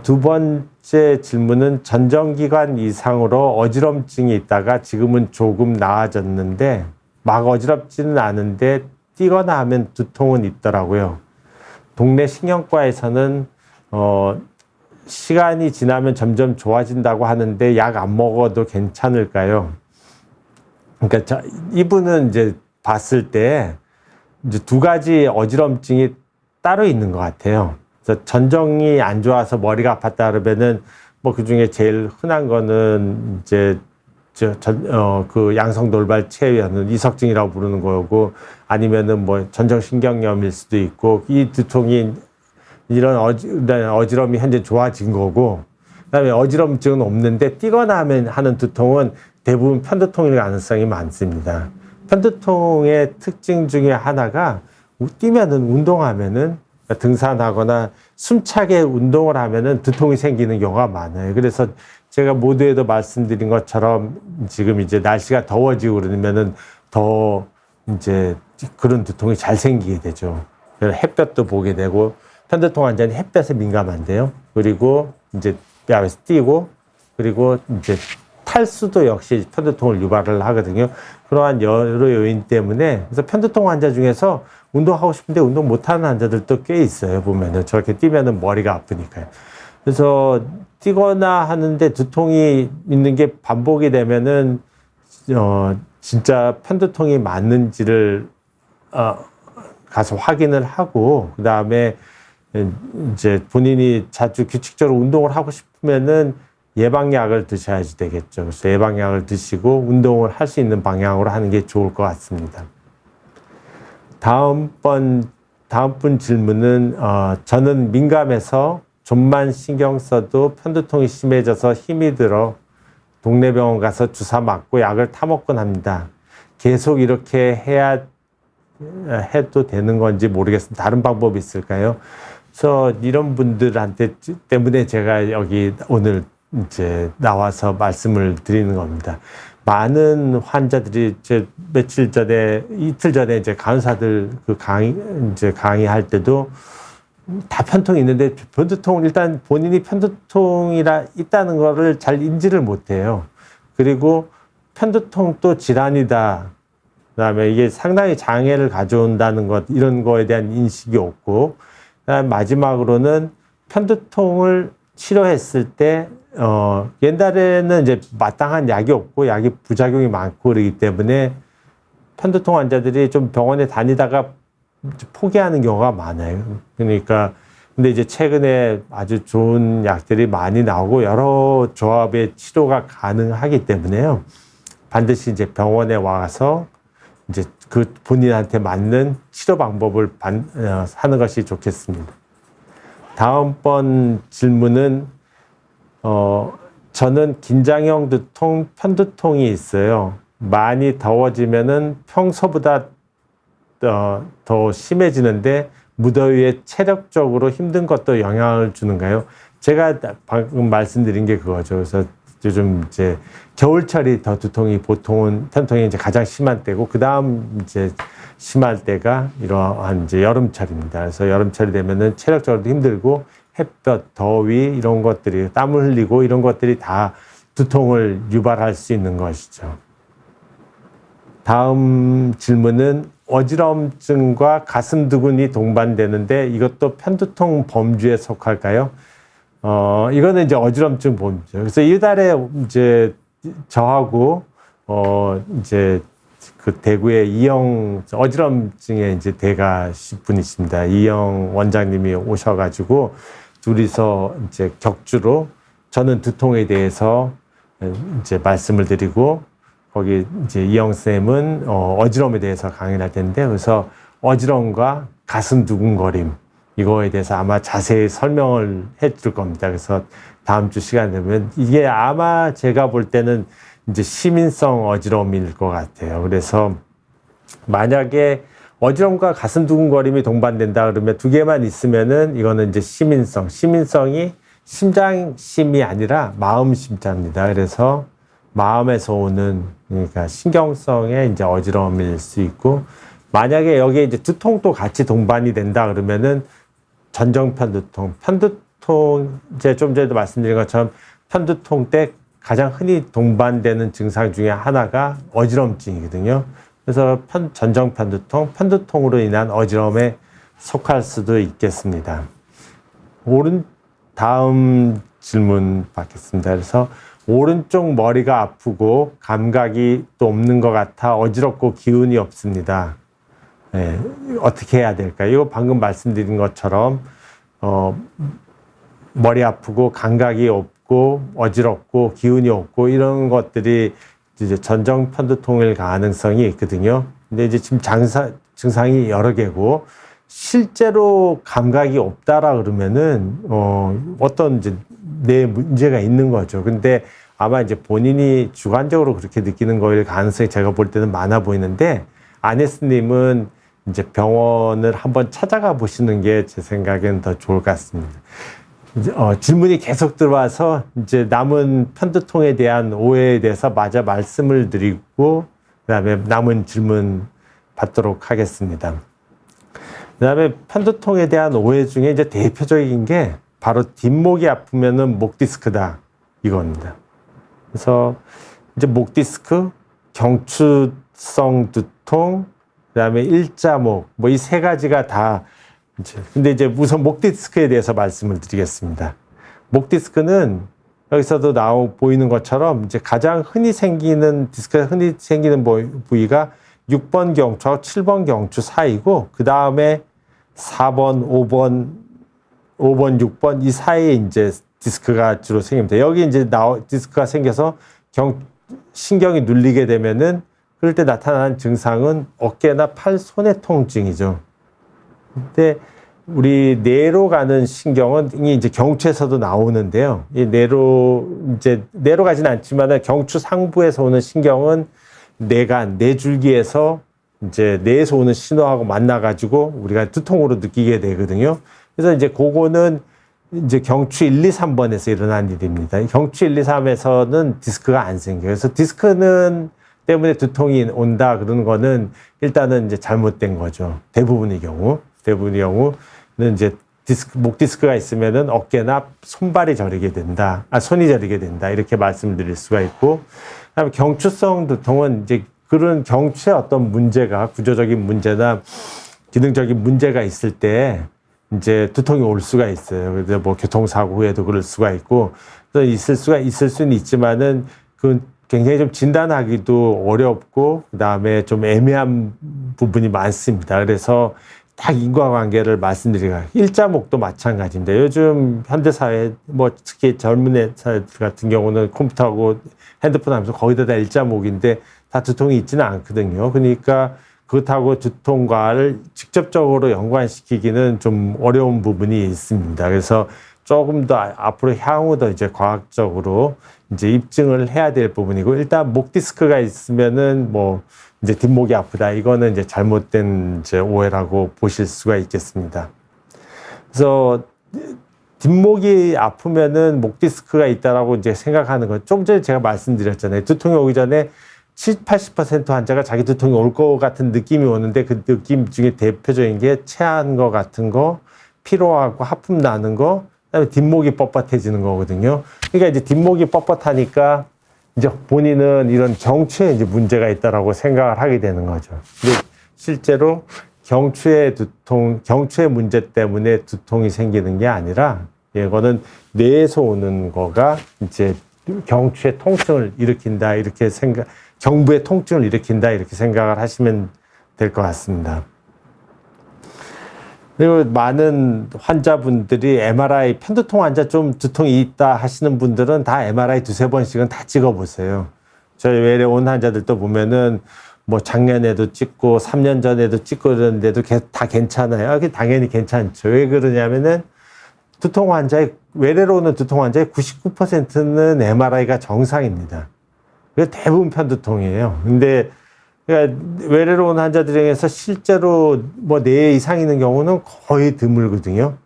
두 번째 질문은 전정기간 이상으로 어지럼증이 있다가 지금은 조금 나아졌는데 막 어지럽지는 않은데 뛰거나 하면 두통은 있더라고요. 동네 신경과에서는 시간이 지나면 점점 좋아진다고 하는데 약 안 먹어도 괜찮을까요? 그러니까 이분은 이제 봤을 때 이제 두 가지 어지럼증이 따로 있는 것 같아요. 그래서 전정이 안 좋아서 머리가 아팠다 그러면은 뭐 그 중에 제일 흔한 거는 이제 그 양성돌발 체위하는 이석증이라고 부르는 거고 아니면은 뭐 전정신경염일 수도 있고 이 두통이 이런 어지럼이 현재 좋아진 거고 그다음에 어지럼증은 없는데 뛰거나 하는 두통은 대부분 편두통일 가능성이 많습니다. 편두통의 특징 중에 하나가 뛰면은 운동하면은 등산하거나 숨차게 운동을 하면은 두통이 생기는 경우가 많아요. 그래서 제가 모두에도 말씀드린 것처럼 지금 이제 날씨가 더워지고 그러면은 더 이제 그런 두통이 잘 생기게 되죠. 햇볕도 보게 되고 편두통 환자는 햇볕에 민감한데요. 그리고 이제 야외에서 뛰고 그리고 이제 탈수도 역시 편두통을 유발을 하거든요. 그러한 여러 요인 때문에 그래서 편두통 환자 중에서 운동하고 싶은데 운동 못하는 환자들도 꽤 있어요. 보면은 저렇게 뛰면은 머리가 아프니까요. 그래서 뛰거나 하는데 두통이 있는 게 반복이 되면은 진짜 편두통이 맞는지를 가서 확인을 하고 그 다음에 이제 본인이 자주 규칙적으로 운동을 하고 싶으면은 예방약을 드셔야지 되겠죠. 그래서 예방약을 드시고 운동을 할 수 있는 방향으로 하는 게 좋을 것 같습니다. 다음 분 질문은 저는 민감해서 좀만 신경 써도 편두통이 심해져서 힘이 들어 동네 병원 가서 주사 맞고 약을 타먹곤 합니다. 계속 이렇게 해도 되는 건지 모르겠습니다. 다른 방법이 있을까요? 그래서 이런 분들한테 때문에 제가 여기 오늘 이제 나와서 말씀을 드리는 겁니다. 많은 환자들이 이틀 전에 이제 간호사들 강의할 때도 다 편통이 있는데 편두통 일단 본인이 편두통이라 있다는 거를 잘 인지를 못해요. 그리고 편두통도 질환이다. 그다음에 이게 상당히 장애를 가져온다는 것 이런 거에 대한 인식이 없고 그다음 마지막으로는 편두통을 치료했을 때, 옛날에는 이제 마땅한 약이 없고 약이 부작용이 많고 그러기 때문에 편두통 환자들이 좀 병원에 다니다가 포기하는 경우가 많아요. 그러니까, 근데 이제 최근에 아주 좋은 약들이 많이 나오고 여러 조합의 치료가 가능하기 때문에요. 반드시 이제 병원에 와서 이제 그 본인한테 맞는 치료 방법을 하는 것이 좋겠습니다. 다음번 질문은, 저는 긴장형 두통, 편두통이 있어요. 많이 더워지면은 평소보다 더 심해지는데 무더위에 체력적으로 힘든 것도 영향을 주는가요? 제가 방금 말씀드린 게 그거죠. 그래서 요즘 이제 겨울철이 더 두통이 보통은 편두통이 이제 가장 심한 때고 그 다음 이제 심할 때가 이러한 이제 여름철입니다. 그래서 여름철이 되면은 체력적으로도 힘들고 햇볕, 더위 이런 것들이 땀을 흘리고 이런 것들이 다 두통을 유발할 수 있는 것이죠. 다음 질문은 어지럼증과 가슴두근이 동반되는데 이것도 편두통 범주에 속할까요? 이거는 이제 어지럼증 범주죠. 그래서 이달에 이제 저하고 이제 그 대구의 이영 어지럼증의 이제 대가 분이십니다. 이영 원장님이 오셔가지고 둘이서 이제 격주로 저는 두통에 대해서 이제 말씀을 드리고 거기 이제 이영 쌤은 어지럼에 대해서 강의를 할 텐데 그래서 어지럼과 가슴 두근거림 이거에 대해서 아마 자세히 설명을 해줄 겁니다. 그래서 다음 주 시간 되면 이게 아마 제가 볼 때는 이제 시민성 어지럼일 것 같아요. 그래서 만약에 어지럼과 가슴 두근거림이 동반된다 그러면 두 개만 있으면은 이거는 이제 시민성이 심장심이 아니라 마음심자입니다. 그래서 마음에서 오는 그러니까 신경성의 이제 어지러움일 수 있고 만약에 여기에 이제 두통도 같이 동반이 된다 그러면은 전정편두통, 편두통 이제 좀 전에도 말씀드린 것처럼 편두통 때 가장 흔히 동반되는 증상 중에 하나가 어지럼증이거든요. 그래서 전정편두통, 편두통으로 인한 어지러움에 속할 수도 있겠습니다. 다음 질문 받겠습니다. 그래서 오른쪽 머리가 아프고 감각이 또 없는 것 같아 어지럽고 기운이 없습니다. 네, 어떻게 해야 될까요? 이거 방금 말씀드린 것처럼 머리 아프고 감각이 없고 어지럽고 기운이 없고 이런 것들이 이제 전정 편두통일 가능성이 있거든요. 근데 이제 지금 증상이 여러 개고 실제로 감각이 없다라 그러면은 어떤 이제 내 문제가 있는 거죠. 근데 아마 이제 본인이 주관적으로 그렇게 느끼는 거일 가능성이 제가 볼 때는 많아 보이는데 아네스님은 이제 병원을 한번 찾아가 보시는 게 제 생각엔 더 좋을 것 같습니다. 이제 질문이 계속 들어와서 이제 남은 편두통에 대한 오해에 대해서 마저 말씀을 드리고 그다음에 남은 질문 받도록 하겠습니다. 그다음에 편두통에 대한 오해 중에 이제 대표적인 게 바로 뒷목이 아프면은 목 디스크다 이겁니다. 그래서 이제 목 디스크, 경추성 두통, 그다음에 일자목 뭐 이 세 가지가 다 근데 이제 우선 목 디스크에 대해서 말씀을 드리겠습니다. 목 디스크는 여기서도 보이는 것처럼 이제 가장 흔히 생기는 디스크가 흔히 생기는 부위가 6번 경추하고 7번 경추 사이고 그 다음에 4번, 5번, 6번 이 사이에 이제 디스크가 주로 생깁니다. 여기 이제 디스크가 생겨서 신경이 눌리게 되면은 그럴 때 나타나는 증상은 어깨나 팔, 손의 통증이죠. 근데 우리 뇌로 가는 신경은 이제 경추에서도 나오는데요. 이 뇌로 가지는 않지만 경추 상부에서 오는 신경은 뇌줄기에서 이제 뇌에서 오는 신호하고 만나가지고 우리가 두통으로 느끼게 되거든요. 그래서 이제 그거는 이제 경추 1, 2, 3번에서 일어난 일입니다. 경추 1, 2, 3에서는 디스크가 안 생겨요. 그래서 디스크는 때문에 두통이 온다 그러는 거는 일단은 이제 잘못된 거죠. 대부분의 경우는 이제 목 디스크가 있으면은 어깨나 손발이 저리게 된다. 손이 저리게 된다. 이렇게 말씀드릴 수가 있고. 그다음에 경추성 두통은 이제 그런 경추에 어떤 문제가 구조적인 문제나 기능적인 문제가 있을 때 이제 두통이 올 수가 있어요. 그래서 뭐 교통사고 후에도 그럴 수가 있고, 그래서 있을 수는 있지만은 그 굉장히 좀 진단하기도 어렵고, 그 다음에 좀 애매한 부분이 많습니다. 그래서 딱 인과관계를 말씀드리가 일자목도 마찬가지인데 요즘 현대사회 뭐 특히 젊은 애들 같은 경우는 컴퓨터하고 핸드폰 하면서 거의 다 일자목인데 다 두통이 있지는 않거든요. 그러니까 그렇다고 두통과를 직접적으로 연관시키기는 좀 어려운 부분이 있습니다. 그래서 조금 더 앞으로 향후 더 이제 과학적으로 이제 입증을 해야 될 부분이고, 일단 목 디스크가 있으면은 뭐 이제 뒷목이 아프다, 이거는 이제 잘못된 이제 오해라고 보실 수가 있겠습니다. 그래서 뒷목이 아프면은 목 디스크가 있다라고 이제 생각하는 건, 좀 전에 제가 말씀드렸잖아요. 두통이 오기 전에 70, 80% 환자가 자기 두통이 올 것 같은 느낌이 오는데, 그 느낌 중에 대표적인 게 체한 거 같은 거, 피로하고 하품 나는 거, 그다음에 뒷목이 뻣뻣해지는 거거든요. 그러니까 이제 뒷목이 뻣뻣하니까 이제 본인은 이런 경추에 이제 문제가 있다라고 생각을 하게 되는 거죠. 근데 실제로 경추의 문제 때문에 두통이 생기는 게 아니라, 이거는 뇌에서 오는 거가 이제 경추의 통증을 일으킨다, 이렇게 경부의 통증을 일으킨다, 이렇게 생각을 하시면 될 것 같습니다. 그리고 많은 환자분들이 MRI, 편두통 환자 좀 두통이 있다 하시는 분들은 다 MRI 두세 번씩은 다 찍어보세요. 저희 외래 온 환자들도 보면은 뭐 작년에도 찍고 3년 전에도 찍고 그러는데도 다 괜찮아요. 당연히 괜찮죠. 왜 그러냐면은 외래로 오는 두통 환자의 99%는 MRI가 정상입니다. 대부분 편두통이에요. 근데 그러니까 외래로 온 환자들 중에서 실제로 뭐 뇌에 이상 있는 경우는 거의 드물거든요.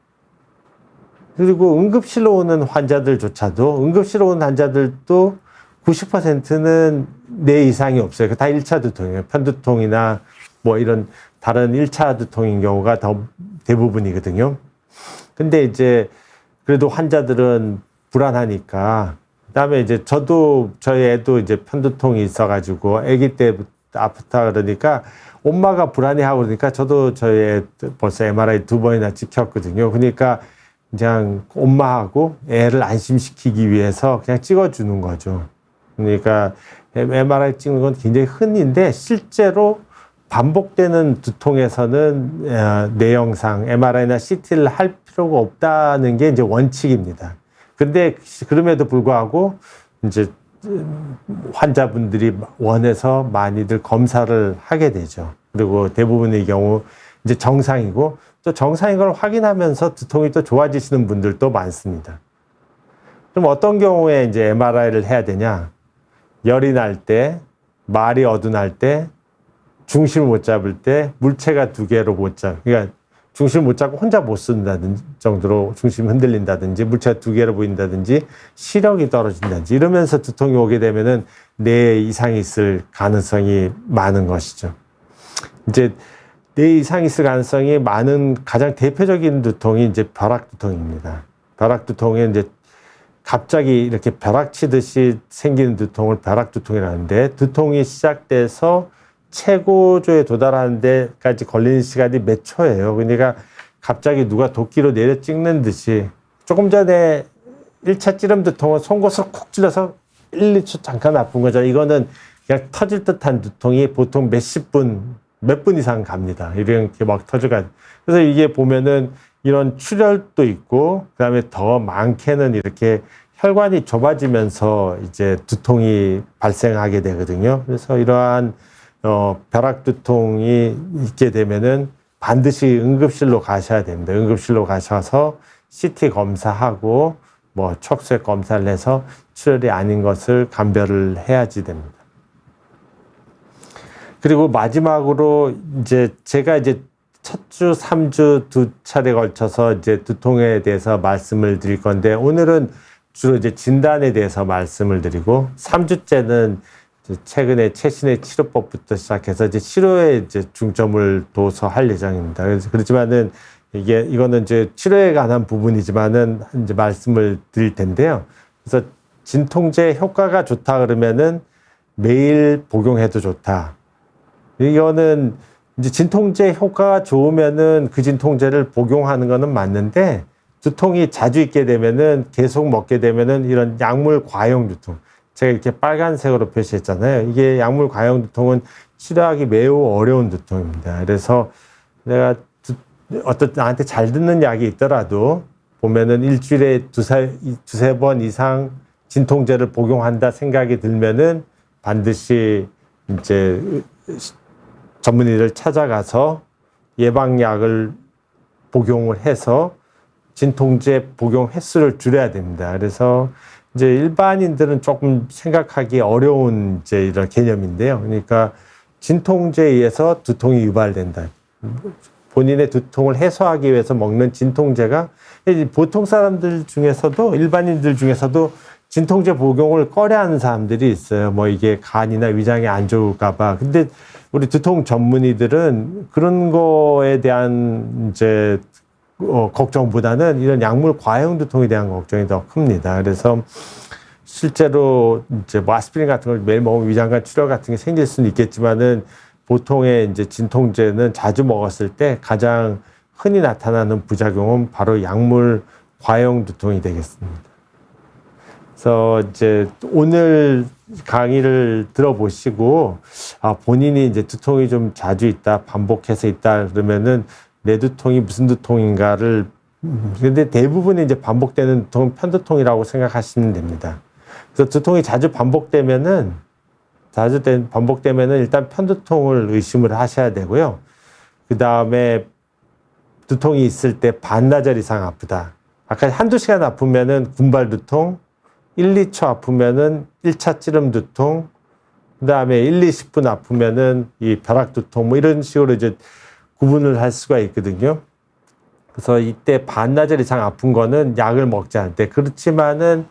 그리고 응급실로 오는 환자들조차도, 응급실로 오는 환자들도 90%는 뇌 이상이 없어요. 다 1차 두통이에요. 편두통이나 뭐 이런 다른 1차 두통인 경우가 더 대부분이거든요. 근데 이제 그래도 환자들은 불안하니까, 그다음에 이제 저희 애도 이제 편두통이 있어가지고 아기 때부터 아프다 그러니까 엄마가 불안해하고 그러니까 저도 저희 애 벌써 MRI 2번이나 찍혔거든요. 그러니까 그냥 엄마하고 애를 안심시키기 위해서 그냥 찍어주는 거죠. 그러니까 MRI 찍는 건 굉장히 흔한데, 실제로 반복되는 두통에서는 뇌영상, MRI나 CT를 할 필요가 없다는 게 이제 원칙입니다. 근데 그럼에도 불구하고 이제 환자분들이 원해서 많이들 검사를 하게 되죠. 그리고 대부분의 경우 이제 정상이고, 또 정상인 걸 확인하면서 두통이 또 좋아지시는 분들도 많습니다. 그럼 어떤 경우에 이제 MRI를 해야 되냐? 열이 날 때, 말이 어둔할 때, 중심을 못 잡을 때, 물체가 두 개로 그러니까 중심을 못 잡고 혼자 못 쓴다든지 정도로 중심이 흔들린다든지, 물체가 두 개로 보인다든지, 시력이 떨어진다든지, 이러면서 두통이 오게 되면은 뇌에 이상이 있을 가능성이 많은 것이죠. 이제 뇌에 이상이 있을 가능성이 많은 가장 대표적인 두통이 이제 벼락두통입니다. 벼락두통은 이제 갑자기 이렇게 벼락 치듯이 생기는 두통을 벼락두통이라는데, 두통이 시작돼서 최고조에 도달하는 데까지 걸리는 시간이 몇 초예요. 그러니까 갑자기 누가 도끼로 내려 찍는 듯이, 조금 전에 1차 찌름 두통은 송곳으로 콕 찔러서 1, 2초 잠깐 아픈 거죠. 이거는 그냥 터질 듯한 두통이 보통 몇 분 이상 갑니다. 이렇게 막 터져가. 그래서 이게 보면은 이런 출혈도 있고, 그 다음에 더 많게는 이렇게 혈관이 좁아지면서 이제 두통이 발생하게 되거든요. 그래서 이러한 벼락두통이 있게 되면은 반드시 응급실로 가셔야 됩니다. 응급실로 가셔서 CT 검사하고 뭐 척수액 검사를 해서 출혈이 아닌 것을 감별을 해야지 됩니다. 그리고 마지막으로 이제 제가 이제 첫 주, 3주 두 차례 걸쳐서 이제 두통에 대해서 말씀을 드릴 건데, 오늘은 주로 이제 진단에 대해서 말씀을 드리고, 3주째는 최근에 최신의 치료법부터 시작해서 이제 치료에 이제 중점을 둬서 할 예정입니다. 그렇지만은 이거는 이제 치료에 관한 부분이지만은 이제 말씀을 드릴 텐데요. 그래서 진통제 효과가 좋다 그러면은 매일 복용해도 좋다. 이거는 이제 진통제 효과가 좋으면은 그 진통제를 복용하는 거는 맞는데 두통이 자주 있게 되면은 계속 먹게 되면은 이런 약물 과용 두통. 제가 이렇게 빨간색으로 표시했잖아요. 이게 약물 과용 두통은 치료하기 매우 어려운 두통입니다. 그래서 내가 어떤 나한테 잘 듣는 약이 있더라도 보면은 일주일에 두세 번 이상 진통제를 복용한다 생각이 들면은 반드시 이제 전문의를 찾아가서 예방약을 복용을 해서 진통제 복용 횟수를 줄여야 됩니다. 그래서 이제 일반인들은 조금 생각하기 어려운 이제 이런 개념인데요. 그러니까 진통제에 의해서 두통이 유발된다. 본인의 두통을 해소하기 위해서 먹는 진통제가 보통 사람들 중에서도 일반인들 중에서도 진통제 복용을 꺼려하는 사람들이 있어요. 뭐 이게 간이나 위장에 안 좋을까 봐. 근데 우리 두통 전문의들은 그런 거에 대한 이제 걱정보다는 이런 약물 과용 두통에 대한 걱정이 더 큽니다. 그래서 실제로 이제 뭐 아스피린 같은 걸 매일 먹으면 위장관 출혈 같은 게 생길 수는 있겠지만은 보통의 이제 진통제는 자주 먹었을 때 가장 흔히 나타나는 부작용은 바로 약물 과용 두통이 되겠습니다. 그래서 이제 오늘 강의를 들어보시고 본인이 이제 두통이 좀 자주 있다, 반복해서 있다 그러면은 내 두통이 무슨 두통인가를 근데 대부분이 이제 반복되는 두통은 편두통이라고 생각하시면 됩니다. 그래서 두통이 자주 반복되면은 일단 편두통을 의심을 하셔야 되고요. 그 다음에 두통이 있을 때 반나절 이상 아프다. 아까 한두 시간 아프면은 군발 두통, 1, 2초 아프면은 1차 찌름 두통, 그 다음에 1, 20분 아프면은 이 벼락 두통, 뭐 이런 식으로 이제 구분을 할 수가 있거든요. 그래서 이때 반나절 이상 아픈 거는 약을 먹지 않을 때. 그렇지만은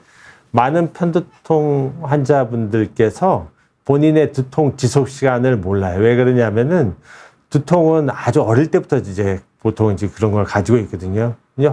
많은 편두통 환자분들께서 본인의 두통 지속 시간을 몰라요. 왜 그러냐면은 두통은 아주 어릴 때부터 이제 보통 이제 그런 걸 가지고 있거든요. 이제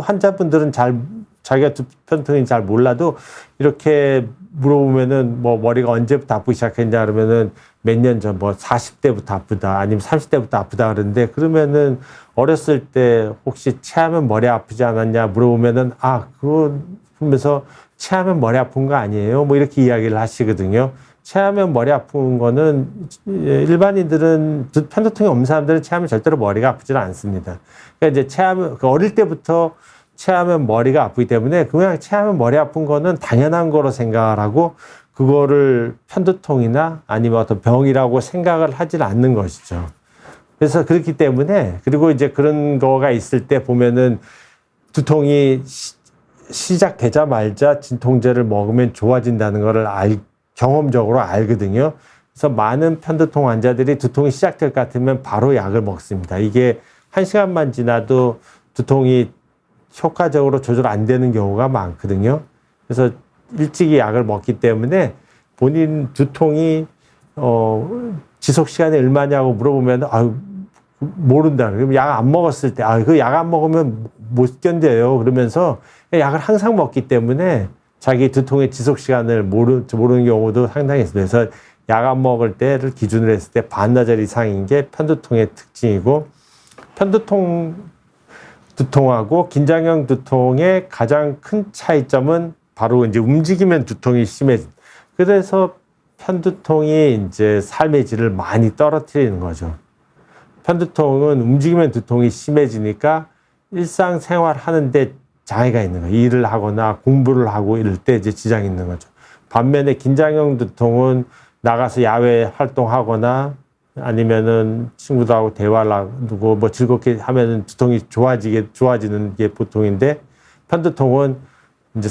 환자분들은 자기가 편두통인지 잘 몰라도 이렇게 물어보면은 뭐 머리가 언제부터 아프기 시작했냐 그러면은 몇 년 전 뭐 40대부터 아프다 아니면 30대부터 아프다 그러는데 그러면은 어렸을 때 혹시 체하면 머리 아프지 않았냐 물어보면은 그거 보면서 체하면 머리 아픈 거 아니에요? 뭐 이렇게 이야기를 하시거든요. 체하면 머리 아픈 거는 일반인들은 편두통이 없는 사람들은 체하면 절대로 머리가 아프지 않습니다. 그러니까 이제 체하면 어릴 때부터 체하면 머리가 아프기 때문에 그냥 체하면 머리 아픈 거는 당연한 거로 생각을 하고 그거를 편두통이나 아니면 어떤 병이라고 생각을 하질 않는 것이죠. 그래서 그렇기 때문에 그리고 이제 그런 거가 있을 때 보면은 두통이 시작되자마자 진통제를 먹으면 좋아진다는 거를 경험적으로 알거든요. 그래서 많은 편두통 환자들이 두통이 시작될 것 같으면 바로 약을 먹습니다. 이게 1시간만 지나도 두통이 효과적으로 조절 안 되는 경우가 많거든요. 그래서 일찍이 약을 먹기 때문에 본인 두통이 지속 시간이 얼마냐고 물어보면 모른다. 그럼 약 안 먹었을 때 그 약 안 먹으면 못 견뎌요. 그러면서 약을 항상 먹기 때문에 자기 두통의 지속 시간을 모르는 경우도 상당히 있습니다. 그래서 약 안 먹을 때를 기준으로 했을 때 반나절 이상인 게 편두통의 특징이고 두통하고 긴장형 두통의 가장 큰 차이점은 바로 이제 움직이면 두통이 심해진다. 그래서 편두통이 이제 삶의 질을 많이 떨어뜨리는 거죠. 편두통은 움직이면 두통이 심해지니까 일상생활 하는데 장애가 있는 거예요. 일을 하거나 공부를 하고 이럴 때 이제 지장이 있는 거죠. 반면에 긴장형 두통은 나가서 야외 활동하거나 아니면은 친구들하고 대화를 하고 뭐 즐겁게 하면은 두통이 좋아지는 게 보통인데 편두통은 이제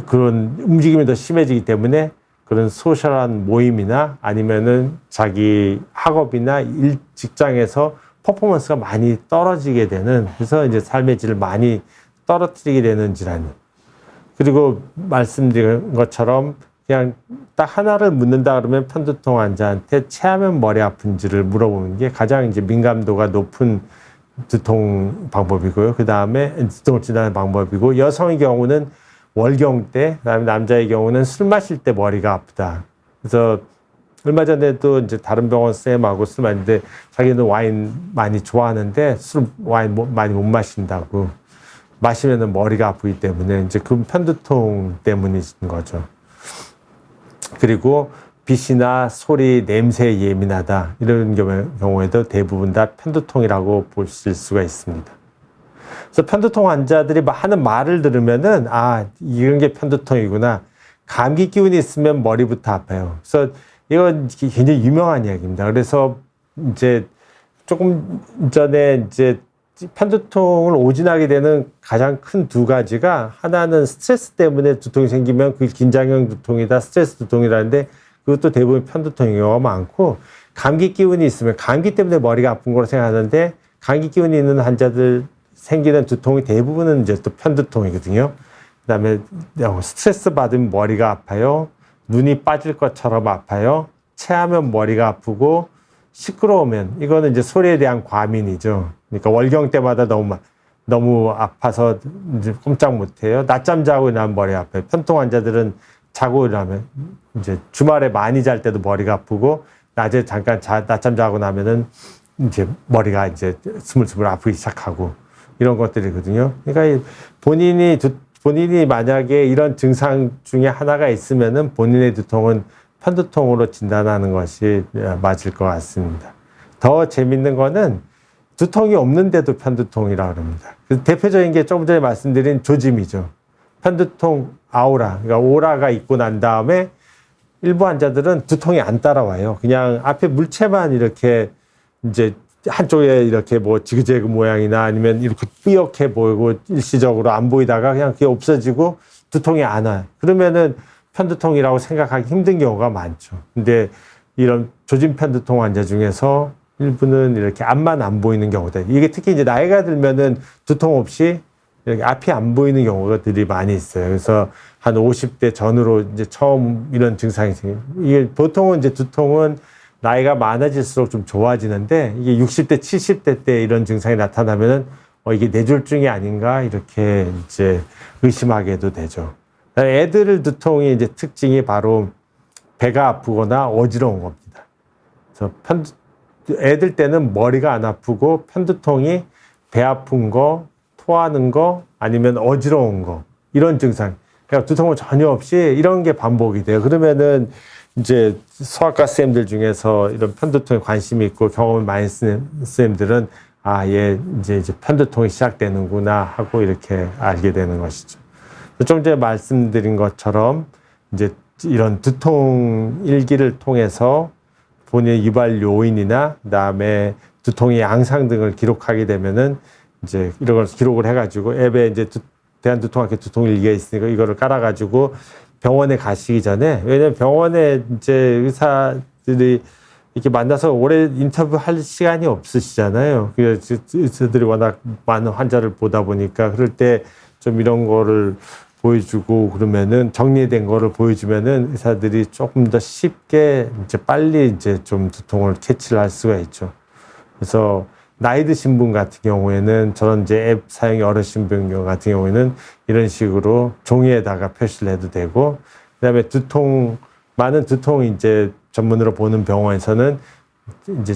그런 움직임이 더 심해지기 때문에 그런 소셜한 모임이나 아니면은 자기 학업이나 직장에서 퍼포먼스가 많이 떨어지게 되는 그래서 이제 삶의 질을 많이 떨어뜨리게 되는 질환이. 그리고 말씀드린 것처럼 그냥 딱 하나를 묻는다 그러면 편두통 환자한테 체하면 머리 아픈지를 물어보는 게 가장 이제 민감도가 높은 두통 방법이고요. 그 다음에 두통을 진단하는 방법이고 여성의 경우는 월경 때, 그다음에 남자의 경우는 술 마실 때 머리가 아프다. 그래서 얼마 전에도 이제 다른 병원 쌤하고 술 마시는데 자기는 와인 많이 좋아하는데 와인 많이 못 마신다고. 마시면은 머리가 아프기 때문에 이제 그 편두통 때문인 거죠. 그리고 빛이나 소리, 냄새에 예민하다. 이런 경우에도 대부분 다 편두통이라고 보실 수가 있습니다. 그래서 편두통 환자들이 하는 말을 들으면은, 아, 이런 게 편두통이구나. 감기 기운이 있으면 머리부터 아파요. 그래서 이건 굉장히 유명한 이야기입니다. 그래서 이제 조금 전에 이제 편두통을 오진하게 되는 가장 큰 두 가지가 하나는 스트레스 때문에 두통이 생기면 그 긴장형 두통이다, 스트레스 두통이라는데 그것도 대부분 편두통인 경우가 많고 감기 기운이 있으면 감기 때문에 머리가 아픈 거로 생각하는데 감기 기운이 있는 환자들 생기는 두통이 대부분은 이제 또 편두통이거든요. 그다음에 스트레스 받으면 머리가 아파요. 눈이 빠질 것처럼 아파요. 체하면 머리가 아프고 시끄러우면 이거는 이제 소리에 대한 과민이죠. 그러니까 월경 때마다 너무 아파서 이제 꼼짝 못해요. 낮잠 자고 일어나면 머리 아파요. 편통 환자들은 자고 일어나면 이제 주말에 많이 잘 때도 머리가 아프고 낮에 잠깐 낮잠 자고 나면은 이제 머리가 이제 스물스물 아프기 시작하고 이런 것들이거든요. 그러니까 본인이 만약에 이런 증상 중에 하나가 있으면은 본인의 두통은 편두통으로 진단하는 것이 맞을 것 같습니다. 더 재밌는 거는 두통이 없는데도 편두통이라고 합니다. 대표적인 게 조금 전에 말씀드린 조짐이죠. 편두통 아우라, 그러니까 오라가 있고 난 다음에 일부 환자들은 두통이 안 따라와요. 그냥 앞에 물체만 이렇게 이제 한쪽에 이렇게 뭐 지그재그 모양이나 아니면 이렇게 뿌옇게 보이고 일시적으로 안 보이다가 그냥 그게 없어지고 두통이 안 와요. 그러면은 편두통이라고 생각하기 힘든 경우가 많죠. 근데 이런 조짐 편두통 환자 중에서 일부는 이렇게 앞만 안 보이는 경우다. 이게 특히 이제 나이가 들면은 두통 없이 이렇게 앞이 안 보이는 경우들이 많이 있어요. 그래서 한 50대 전후로 이제 처음 이런 증상이 생겨요. 이게 보통은 이제 두통은 나이가 많아질수록 좀 좋아지는데 이게 60대, 70대 때 이런 증상이 나타나면은 이게 뇌졸중이 아닌가 이렇게 이제 의심하게도 되죠. 애들 두통이 이제 특징이 바로 배가 아프거나 어지러운 겁니다. 그래서 애들 때는 머리가 안 아프고 편두통이 배 아픈 거, 토하는 거, 아니면 어지러운 거 이런 증상. 그러니까 두통은 전혀 없이 이런 게 반복이 돼요. 그러면은 이제 소아과 쌤들 중에서 이런 편두통에 관심이 있고 경험을 많이 쓰는 쌤들은 아, 얘 이제 편두통이 시작되는구나 하고 이렇게 알게 되는 것이죠. 좀 전에 말씀드린 것처럼 이제 이런 두통 일기를 통해서 본인의 유발 요인이나 그다음에 두통의 양상 등을 기록하게 되면은 이제 이런 걸 기록을 해가지고 앱에 이제 대한두통학회 두통 일기가 있으니까 이거를 깔아가지고 병원에 가시기 전에 왜냐면 병원에 이제 의사들이 이렇게 만나서 오래 인터뷰할 시간이 없으시잖아요. 그래서 의사들이 워낙 많은 환자를 보다 보니까 그럴 때 좀 이런 거를 보여주고 그러면은 정리된 거를 보여주면은 의사들이 조금 더 쉽게 이제 빨리 이제 좀 두통을 캐치를 할 수가 있죠. 그래서 나이 드신 분 같은 경우에는 저런 이제 앱 사용이 어려신 분 같은 경우에는 이런 식으로 종이에다가 표시를 해도 되고 그다음에 많은 두통 이제 전문으로 보는 병원에서는 이제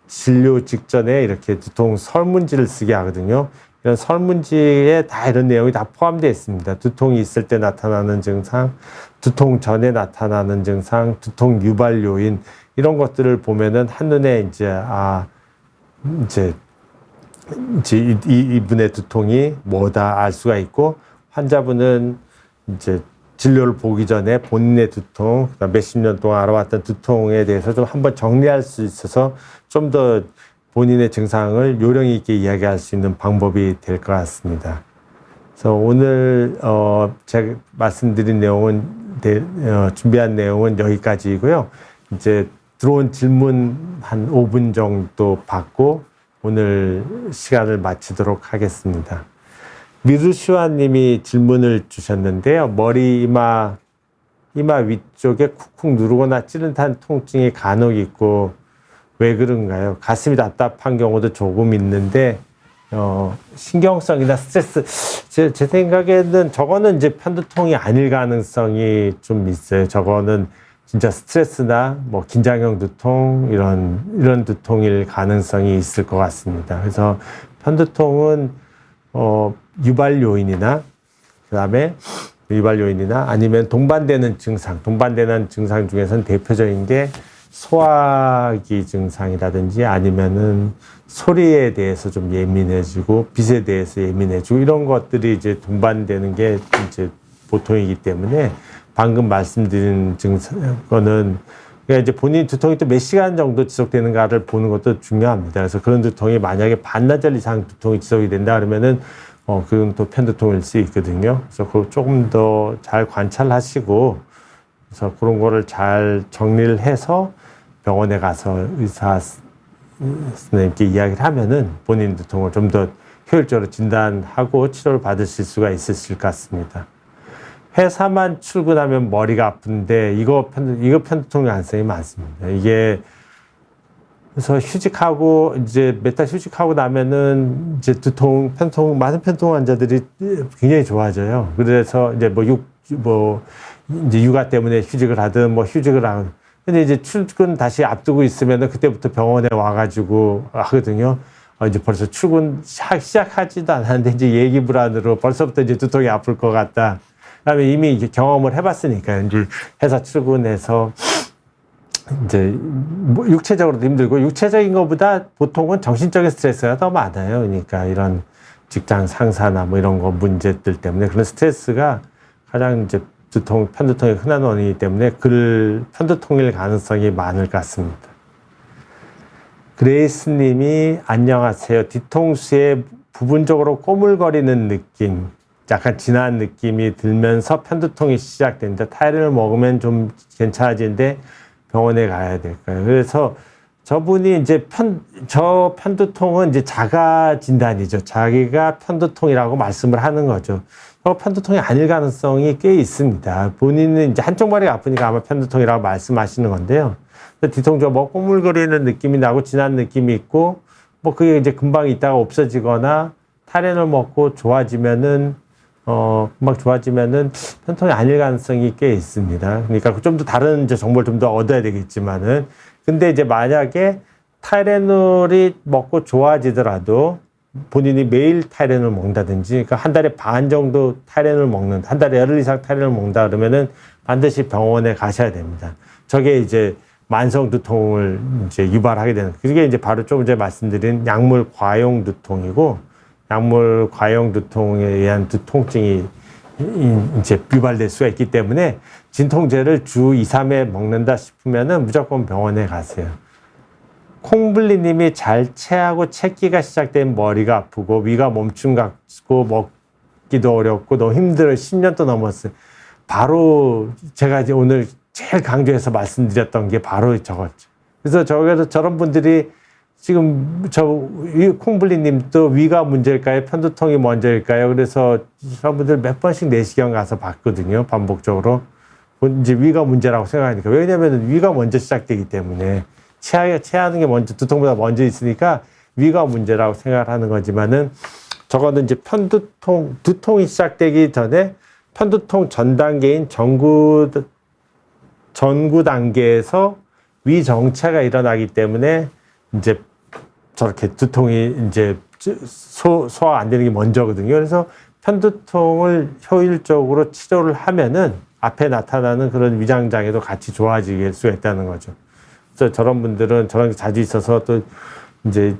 진료 직전에 이렇게 두통 설문지를 쓰게 하거든요. 이런 설문지에 다 이런 내용이 다 포함되어 있습니다. 두통이 있을 때 나타나는 증상, 두통 전에 나타나는 증상, 두통 유발 요인 이런 것들을 보면은 한눈에 이제 이분의 두통이 뭐다 알 수가 있고 환자분은 이제 진료를 보기 전에 본인의 두통, 몇십 년 동안 알아왔던 두통에 대해서 좀 한번 정리할 수 있어서 좀 더 본인의 증상을 요령 있게 이야기할 수 있는 방법이 될 것 같습니다. 그래서 오늘 제가 말씀드린 내용은 준비한 내용은 여기까지이고요. 이제 들어온 질문 한 5분 정도 받고 오늘 시간을 마치도록 하겠습니다. 미루시와 님이 질문을 주셨는데요. 머리 이마 위쪽에 쿡쿡 누르거나 찌릿한 통증이 간혹 있고 왜 그런가요? 가슴이 답답한 경우도 조금 있는데 신경성이나 스트레스 제 생각에는 저거는 이제 편두통이 아닐 가능성이 좀 있어요. 저거는 진짜 스트레스나 뭐 긴장형 두통 이런 두통일 가능성이 있을 것 같습니다. 그래서 편두통은 유발 요인이나 그다음에 유발 요인이나 아니면 동반되는 증상 중에서는 대표적인 게 소화기 증상이라든지 아니면은 소리에 대해서 좀 예민해지고 빛에 대해서 예민해지고 이런 것들이 이제 동반되는 게 이제 보통이기 때문에 방금 말씀드린 증상은 그러니까 이제 본인 두통이 또 몇 시간 정도 지속되는가를 보는 것도 중요합니다. 그래서 그런 두통이 만약에 반나절 이상 두통이 지속이 된다 그러면은 그건 또 편두통일 수 있거든요. 그래서 그걸 조금 더 잘 관찰하시고 그래서 그런 거를 잘 정리를 해서 병원에 가서 의사 선생님께 이야기를 하면은 본인 두통을 좀 더 효율적으로 진단하고 치료를 받으실 수가 있으실 것 같습니다. 회사만 출근하면 머리가 아픈데 이거 편두통 가능성이 많습니다. 이게 그래서 휴직하고 이제 몇 달 휴직하고 나면은 이제 많은 편두통 환자들이 굉장히 좋아져요. 그래서 이제 이제 육아 때문에 휴직을 하든 휴직을 하든 근데 이제 출근 다시 앞두고 있으면은 그때부터 병원에 와가지고 하거든요. 이제 벌써 출근 시작하지도 않았는데 이제 얘기 불안으로 벌써부터 이제 두통이 아플 것 같다. 그다음에 이미 경험을 해봤으니까 이제 회사 출근해서 이제 육체적으로도 힘들고 육체적인 것보다 보통은 정신적인 스트레스가 더 많아요. 그러니까 이런 직장 상사나 이런 거 문제들 때문에 그런 스트레스가 가장 이제 편두통의 흔한 원인이기 때문에 편두통일 가능성이 많을 것 같습니다. 그레이스 님이 안녕하세요. 뒤통수에 부분적으로 꼬물거리는 느낌, 약간 진한 느낌이 들면서 편두통이 시작됩니다. 타이레놀 먹으면 좀 괜찮아지는데 병원에 가야 될까요? 그래서 저분이 이제 편두통은 이제 자가 진단이죠. 자기가 편두통이라고 말씀을 하는 거죠. 편두통이 아닐 가능성이 꽤 있습니다. 본인은 이제 한쪽 머리가 아프니까 아마 편두통이라고 말씀하시는 건데요. 뒤통수가 꼬물거리는 느낌이 나고 진한 느낌이 있고 그게 이제 금방 있다가 없어지거나 타이레놀 먹고 좋아지면은 금방 좋아지면은 편두통이 아닐 가능성이 꽤 있습니다. 그러니까 좀 더 다른 이제 정보를 좀 더 얻어야 되겠지만은 근데 이제 만약에 타이레놀이 먹고 좋아지더라도 본인이 매일 타이레놀 먹는다든지, 그러니까 한 달에 반 정도 타이레놀 먹는, 한 달에 열흘 이상 타이레놀 먹는다 그러면은 반드시 병원에 가셔야 됩니다. 저게 이제 만성 두통을 이제 유발하게 되는, 그게 이제 바로 좀 전에 말씀드린 약물 과용 두통이고, 약물 과용 두통에 의한 두통증이 이제 유발될 수가 있기 때문에 진통제를 주 2, 3회 먹는다 싶으면은 무조건 병원에 가세요. 콩블리님이 잘 체하고 체기가 시작된 머리가 아프고 위가 멈춤 같고 먹기도 어렵고 너무 힘들어 10년 또 넘었어요. 바로 제가 이제 오늘 제일 강조해서 말씀드렸던 게 바로 저거죠. 그래서 저런 분들이 지금 콩블리님도 위가 문제일까요? 편두통이 먼저일까요? 그래서 저런 분들 몇 번씩 내시경 가서 봤거든요. 반복적으로. 이제 위가 문제라고 생각하니까. 왜냐하면 위가 먼저 시작되기 때문에 체하는 게 먼저, 두통보다 먼저 있으니까 위가 문제라고 생각을 하는 거지만은 저거는 이제 두통이 시작되기 전에 편두통 전 단계인 전구 단계에서 위 정체가 일어나기 때문에 이제 저렇게 두통이 이제 소화 안 되는 게 먼저거든요. 그래서 편두통을 효율적으로 치료를 하면은 앞에 나타나는 그런 위장장애도 같이 좋아질 수가 있다는 거죠. 그래서 저런 분들은 저런 게 자주 있어서 또 이제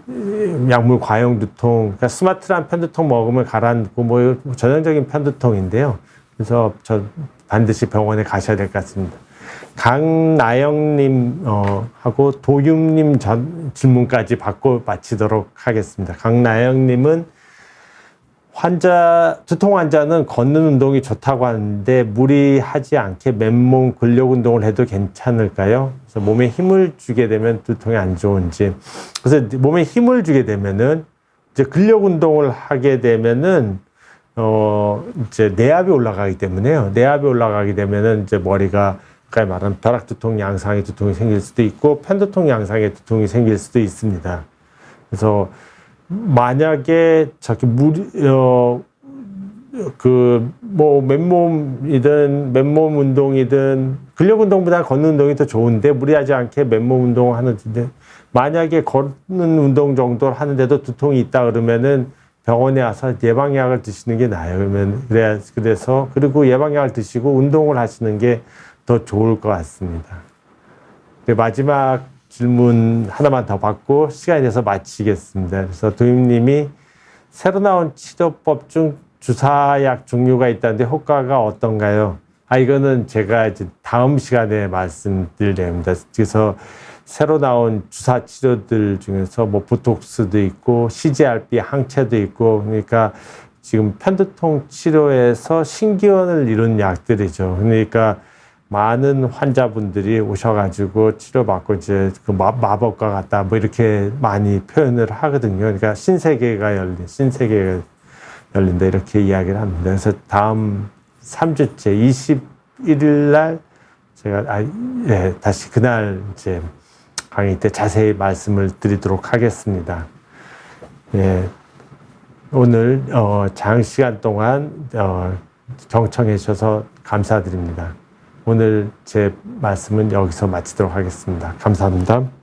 약물 과용 두통, 그러니까 스마트한 편두통 먹으면 가라앉고 전형적인 편두통인데요. 그래서 반드시 병원에 가셔야 될 것 같습니다. 강나영님 하고 도윤님 질문까지 받고 마치도록 하겠습니다. 강나영님은 두통 환자는 걷는 운동이 좋다고 하는데 무리하지 않게 맨몸 근력 운동을 해도 괜찮을까요? 그래서 몸에 힘을 주게 되면 두통이 안 좋은지. 그래서 몸에 힘을 주게 되면은 이제 근력 운동을 하게 되면은 이제 내압이 올라가기 때문에요. 내압이 올라가게 되면은 이제 머리가 아까 말한 벼락두통 양상의 두통이 생길 수도 있고 편두통 양상의 두통이 생길 수도 있습니다. 그래서 만약에 저렇게 뭐 맨몸 운동이든 근력 운동보다 걷는 운동이 더 좋은데 무리하지 않게 맨몸 운동을 하는데 만약에 걷는 운동 정도를 하는데도 두통이 있다 그러면은 병원에 와서 예방약을 드시는 게 나아요. 그래서 그리고 예방약을 드시고 운동을 하시는 게 더 좋을 것 같습니다. 마지막 질문 하나만 더 받고 시간이 돼서 마치겠습니다. 그래서 도임님이 새로 나온 치료법 중 주사약 종류가 있다는데 효과가 어떤가요? 이거는 제가 이제 다음 시간에 말씀드릴 내용입니다. 그래서 새로 나온 주사 치료들 중에서 뭐 보톡스도 있고 CGRP 항체도 있고 그러니까 지금 편두통 치료에서 신기원을 이룬 약들이죠. 그러니까 많은 환자분들이 오셔가지고 치료받고 이제 그 마법과 같다 뭐 이렇게 많이 표현을 하거든요. 그러니까 신세계가 열린다 이렇게 이야기를 합니다. 그래서 다음 3주째 21일 날 제가 다시 그날 이제 강의 때 자세히 말씀을 드리도록 하겠습니다. 예, 오늘 장시간 동안 경청해 주셔서 감사드립니다. 오늘 제 말씀은 여기서 마치도록 하겠습니다. 감사합니다.